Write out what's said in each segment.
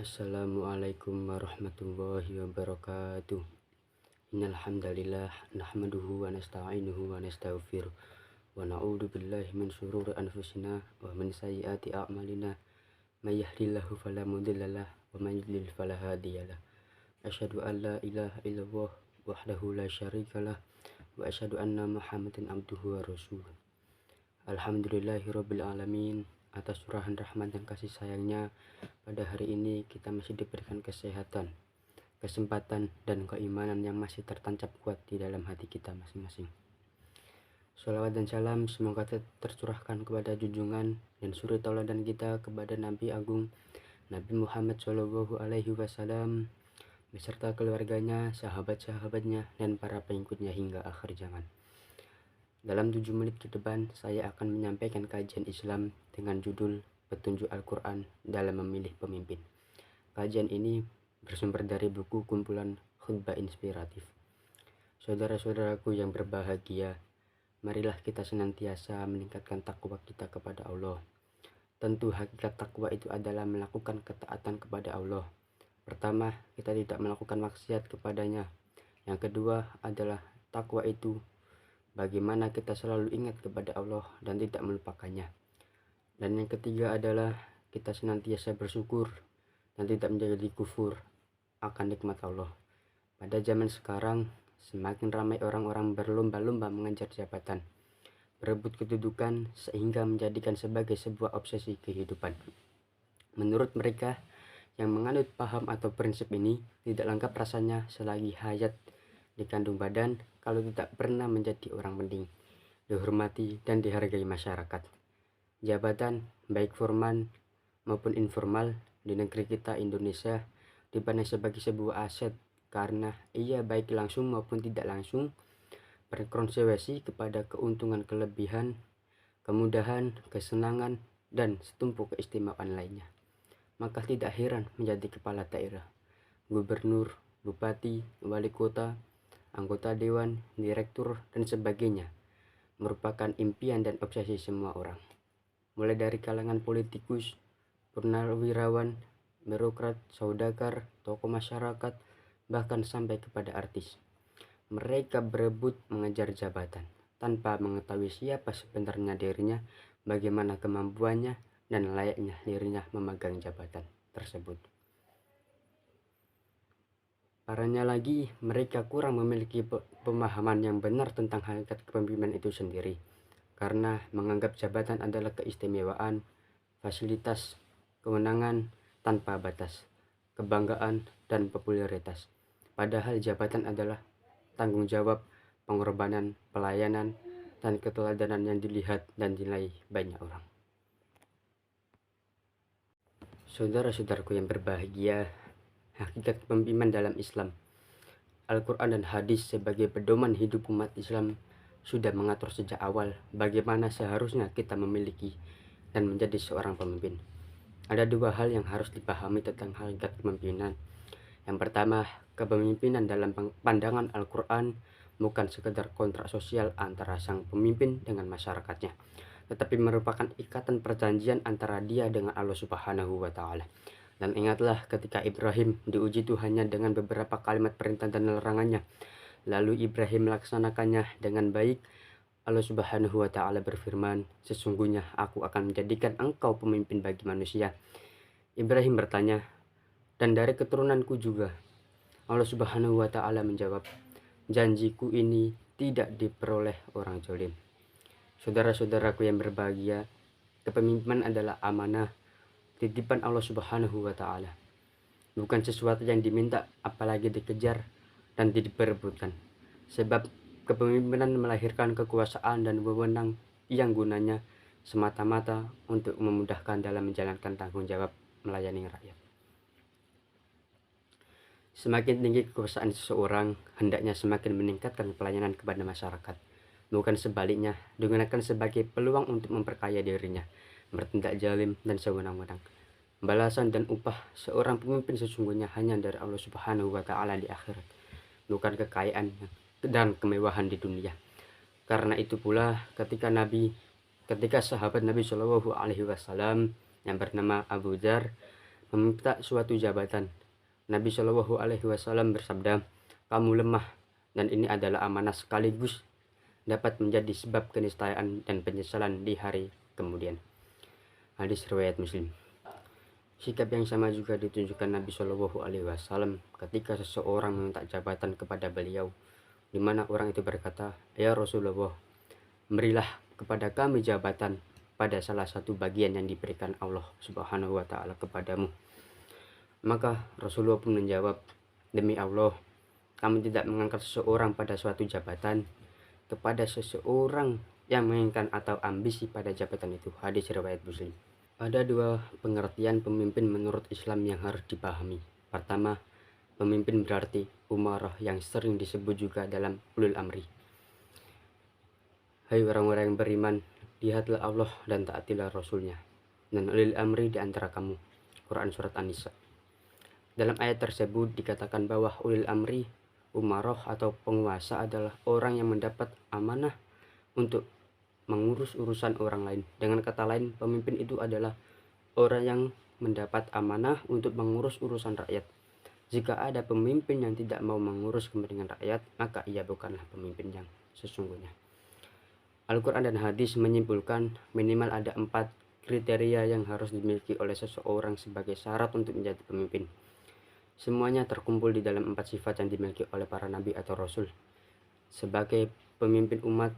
Assalamualaikum warahmatullahi wabarakatuh. Innal hamdalillah nahmaduhu wa nasta'inuhu wa nastaghfiruh wa na'udzu billahi min shururi anfusina wa min sayyiati a'malina. May yahdihillahu fala mudhillalah wa may yudlil fala hadiyalah. Asyhadu an la ilaha illallah wahdahu la syarikalah wa asyhadu anna Muhammadan abduhu wa rasuluh. Alhamdulillahirabbil alamin. Atas curahan rahmat dan kasih sayangnya, pada hari ini kita masih diberikan kesehatan, kesempatan, dan keimanan yang masih tertancap kuat di dalam hati kita masing-masing. Sholawat dan salam semoga tercurahkan kepada junjungan dan suri tauladan kita, kepada Nabi Agung Nabi Muhammad SAW beserta keluarganya, sahabat-sahabatnya, dan para pengikutnya hingga akhir zaman. Dalam 7 menit ke depan, saya akan menyampaikan kajian Islam dengan judul Petunjuk Al-Quran dalam Memilih Pemimpin. Kajian ini bersumber dari buku kumpulan khutbah inspiratif. Saudara-saudaraku yang berbahagia, marilah kita senantiasa meningkatkan takwa kita kepada Allah. Tentu hakikat takwa itu adalah melakukan ketaatan kepada Allah. Pertama, kita tidak melakukan maksiat kepadanya. Yang kedua adalah takwa itu bagaimana kita selalu ingat kepada Allah dan tidak melupakannya. Dan yang ketiga adalah kita senantiasa bersyukur dan tidak menjadi kufur akan nikmat Allah. Pada zaman sekarang, semakin ramai orang-orang berlomba-lomba mengejar jabatan, berebut kedudukan, sehingga menjadikan sebagai sebuah obsesi kehidupan. Menurut mereka yang menganut paham atau prinsip ini, tidak lengkap rasanya selagi hayat dikandung badan kalau tidak pernah menjadi orang penting, dihormati dan dihargai masyarakat. Jabatan baik formal maupun informal di negeri kita Indonesia dipandang sebagai sebuah aset karena ia baik langsung maupun tidak langsung berkonsekuensi kepada keuntungan, kelebihan, kemudahan, kesenangan, dan setumpuk keistimewaan lainnya. Maka tidak heran menjadi kepala daerah, gubernur, bupati, wali kota, anggota dewan, direktur, dan sebagainya merupakan impian dan obsesi semua orang. Mulai dari kalangan politikus, purnawirawan, birokrat, saudagar, tokoh masyarakat, bahkan sampai kepada artis. Mereka berebut mengejar jabatan tanpa mengetahui siapa sebenarnya dirinya, bagaimana kemampuannya, dan layaknya dirinya memegang jabatan tersebut. Parahnya lagi, mereka kurang memiliki pemahaman yang benar tentang hakikat kepemimpinan itu sendiri, karena menganggap jabatan adalah keistimewaan, fasilitas, kewenangan tanpa batas, kebanggaan, dan popularitas. Padahal jabatan adalah tanggung jawab, pengorbanan, pelayanan, dan keteladanan yang dilihat dan dinilai banyak orang. Saudara-saudaraku yang berbahagia, hakikat kepemimpinan dalam Islam, Al-Quran dan hadis sebagai pedoman hidup umat Islam sudah mengatur sejak awal bagaimana seharusnya kita memiliki dan menjadi seorang pemimpin. Ada dua hal yang harus dipahami tentang hakikat kepemimpinan. Yang pertama, kepemimpinan dalam pandangan Al-Quran bukan sekedar kontrak sosial antara sang pemimpin dengan masyarakatnya, tetapi merupakan ikatan perjanjian antara dia dengan Allah Subhanahu wa Ta'ala. Dan ingatlah ketika Ibrahim diuji Tuhannya dengan beberapa kalimat perintah dan larangannya, lalu Ibrahim melaksanakannya dengan baik. Allah Subhanahu wa Ta'ala berfirman, sesungguhnya aku akan menjadikan engkau pemimpin bagi manusia. Ibrahim bertanya, dan dari keturunanku juga. Allah Subhanahu wa Ta'ala menjawab, janjiku ini tidak diperoleh orang zalim. Saudara-saudaraku yang berbahagia, kepemimpinan adalah amanah, titipan Allah Subhanahu wa Ta'ala, bukan sesuatu yang diminta apalagi dikejar dan diperebutkan. Sebab kepemimpinan melahirkan kekuasaan dan wewenang yang gunanya semata-mata untuk memudahkan dalam menjalankan tanggung jawab melayani rakyat. Semakin tinggi kekuasaan seseorang, hendaknya semakin meningkatkan pelayanan kepada masyarakat, bukan sebaliknya digunakan sebagai peluang untuk memperkaya dirinya, bertindak zalim dan sewenang-wenang. Balasan dan upah seorang pemimpin sesungguhnya hanya dari Allah Subhanahu wa Ta'ala di akhirat, bukan kekayaan dan kemewahan di dunia. Karena itu pula ketika sahabat Nabi Shallallahu Alaihi Wasallam yang bernama Abu Dzar meminta suatu jabatan. Nabi Shallallahu Alaihi Wasallam bersabda, kamu lemah dan ini adalah amanah sekaligus dapat menjadi sebab keniscayaan dan penyesalan di hari kemudian. Hadis riwayat Muslim. Sikap yang sama juga ditunjukkan Nabi Shallallahu Alaihi Wasallam ketika seseorang meminta jabatan kepada beliau, di mana orang itu berkata, ya Rasulullah, berilah kepada kami jabatan pada salah satu bagian yang diberikan Allah Subhanahu wa Ta'ala kepadamu. Maka Rasulullah pun menjawab, demi Allah, kami tidak mengangkat seseorang pada suatu jabatan kepada seseorang yang menginginkan atau ambisi pada jabatan itu. Hadis riwayat Muslim. Ada dua pengertian pemimpin menurut Islam yang harus dipahami. Pertama, pemimpin berarti umarah yang sering disebut juga dalam ulul amri. Hai orang-orang yang beriman, lihatlah Allah dan taatilah Rasulnya, dan ulul amri di antara kamu. Quran Surat An-Nisa. Dalam ayat tersebut dikatakan bahwa ulul amri, umarah atau penguasa adalah orang yang mendapat amanah untuk mengurus urusan orang lain. Dengan kata lain, pemimpin itu adalah orang yang mendapat amanah untuk mengurus urusan rakyat. Jika ada pemimpin yang tidak mau mengurus kepentingan rakyat, maka ia bukanlah pemimpin yang sesungguhnya. Al-Quran dan hadis menyimpulkan minimal ada 4 kriteria yang harus dimiliki oleh seseorang sebagai syarat untuk menjadi pemimpin. Semuanya terkumpul di dalam 4 sifat yang dimiliki oleh para nabi atau rasul sebagai pemimpin umat,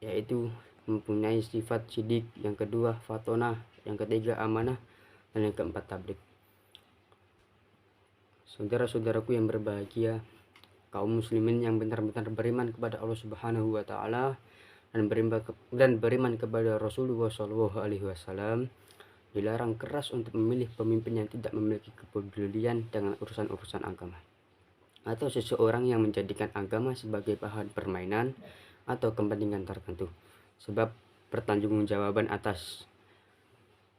yaitu mempunyai sifat sidik, yang kedua fatona, yang ketiga amanah, dan yang keempat tabligh. Saudara-saudaraku yang berbahagia, kaum muslimin yang benar-benar beriman kepada Allah Subhanahu wa Ta'ala dan beriman kepada Rasulullah Shallallahu Alaihi Wasallam, dilarang keras untuk memilih pemimpin yang tidak memiliki kepedulian dengan urusan-urusan agama, atau seseorang yang menjadikan agama sebagai bahan permainan atau kepentingan tertentu. Sebab pertanggungjawaban atas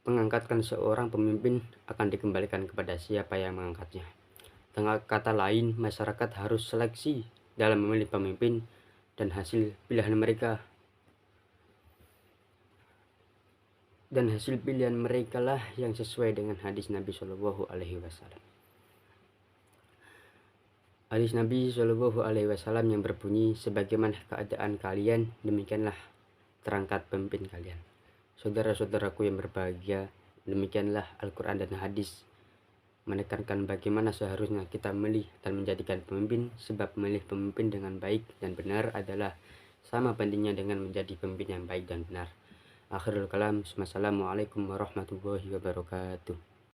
mengangkatkan seorang pemimpin akan dikembalikan kepada siapa yang mengangkatnya. Dengan kata lain, masyarakat harus seleksi dalam memilih pemimpin, dan hasil pilihan mereka lah yang sesuai dengan hadis Nabi Shallallahu Alaihi Wasallam. Hadis Nabi Shallallahu Alaihi Wasallam yang berbunyi, sebagaimana keadaan kalian, demikianlah terangkat pemimpin kalian. Saudara-saudaraku yang berbahagia, demikianlah Al-Quran dan hadis menekankan bagaimana seharusnya kita memilih dan menjadikan pemimpin, sebab memilih pemimpin dengan baik dan benar adalah sama pentingnya dengan menjadi pemimpin yang baik dan benar. Akhirul kalam, wassalamualaikum warahmatullahi wabarakatuh.